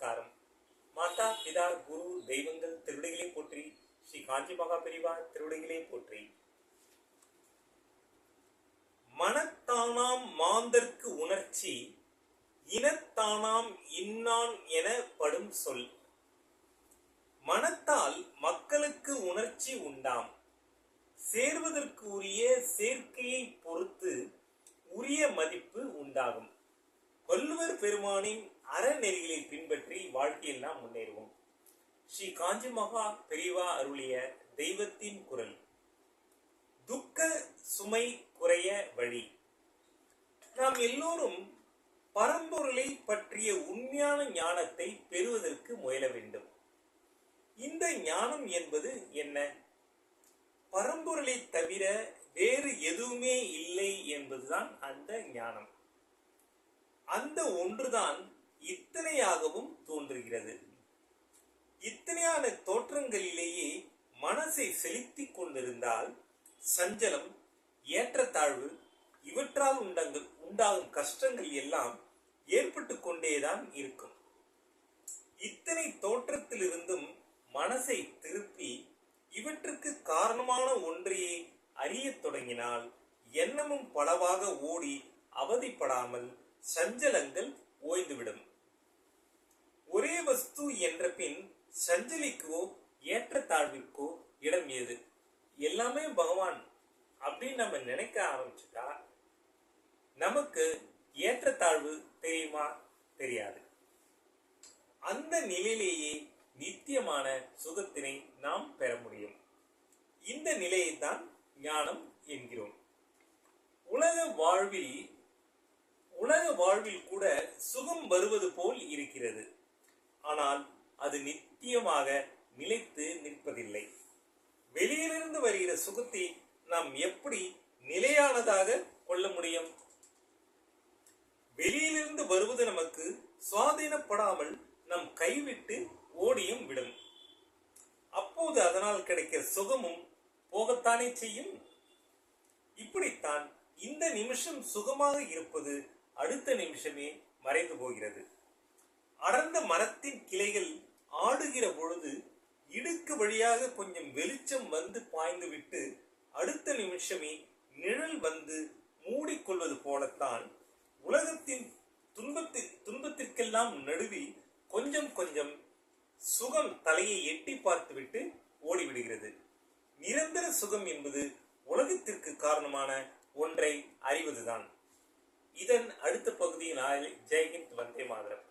நமஸ்காரம். மாதா பிதா குரு தெய்வங்கள் திருவடிகளை போற்றி. ஸ்ரீ காஞ்சி மகா பெரிவா திருவடிகளை போற்றி. மனத்தானாம் மாந்தர்க்கு உணர்ச்சி இனத்தானாம் இன்னான் என படும் சொல். மனத்தால் மக்களுக்கு உணர்ச்சி உண்டாம். சேர்வதற்கு உரிய சேர்க்கையை பொறுத்து உரிய மதிப்பு உண்டாகும். வள்ளுவர் பெருமானின் அறநெறிகளை பின்பற்றி வாழ்க்கையில் நாம் முன்னேறுவோம். ஸ்ரீ காஞ்சி மகா பெரிவா அருளிய தெய்வத்தின் குரல். துக்க சுமை குறைய வழி. நாம் எல்லோரும் பரம்பொருளை பற்றிய உண்மையான ஞானத்தை பெறுவதற்கு முயல வேண்டும். இந்த ஞானம் என்பது என்ன? பரம்பொருளை தவிர வேறு எதுவுமே இல்லை என்பதுதான் அந்த ஞானம். அந்த ஒன்றுதான் இத்தனையாகவும் தோன்றுகிறது. இத்தனையான தோற்றங்களிலேயே மனசை செலுத்திக் கொண்டிருந்தால் சஞ்சலம், ஏற்றத்தாழ்வு இவற்றால் உண்டாகும் கஷ்டங்கள் எல்லாம் ஏற்பட்டு கொண்டேதான் இருக்கும். இத்தனை தோற்றத்திலிருந்தும் மனசை திருப்பி இவற்றுக்கு காரணமான ஒன்றையே அறியத் தொடங்கினால் எண்ணமும் பலவாக ஓடி அவதிப்படாமல் சஞ்சலங்கள் ஓய்ந்துவிடும். ஒரே வஸ்து என்ற பின் சஞ்சலிக்கோ ஏற்றத்தாழ்விற்கோ இடம் ஏது? எல்லாமே பகவான் அப்படின்னு நம்ம நினைக்க ஆரம்பிச்சுட்டா நமக்கு ஏற்றத்தாழ்வு தெரியுமா? தெரியாது. அந்த நிலையிலேயே நித்தியமான சுகத்தினை நாம் பெற முடியும். இந்த நிலையை தான் ஞானம் என்கிறோம். உலக வாழ்வில் கூட சுகம் வருவது போல் இருக்கிறது. ஆனால் அது நித்தியமாக நிலைத்து நிற்பதில்லை. வெளியிலிருந்து வருகிற சுகத்தை நாம் எப்படி நிலையானதாக கொள்ள முடியும்? வெளியிலிருந்து வருவது நமக்கு சுவாதீனப்படாமல் நம் கைவிட்டு ஓடியும் விடும். அப்போது அதனால் கிடைக்கிற சுகமும் போகத்தானே செய்யும். இப்படித்தான் இந்த நிமிஷம் சுகமாக இருப்பது அடுத்த நிமிஷமே மறைந்து போகிறது. அடர்ந்த மரத்தின் கிளைகள் ஆடுகிற பொழுது இடுக்கு வழியாக கொஞ்சம் வெளிச்சம் வந்து பாய்ந்து விட்டு அடுத்த நிமிஷமே நிழல் வந்து மூடிக்கொள்வது போலத்தான் உலகத்தின் துன்பத்திற்கெல்லாம் நடுவில் கொஞ்சம் கொஞ்சம் சுகம் தலையை எட்டி பார்த்துவிட்டு ஓடிவிடுகிறது. நிரந்தர சுகம் என்பது உலகத்திற்கு காரணமான ஒன்றை அறிவதுதான். இதன் அடுத்த பகுதியில் ஜெய்ஹிந்த், வந்தே மாதரம்.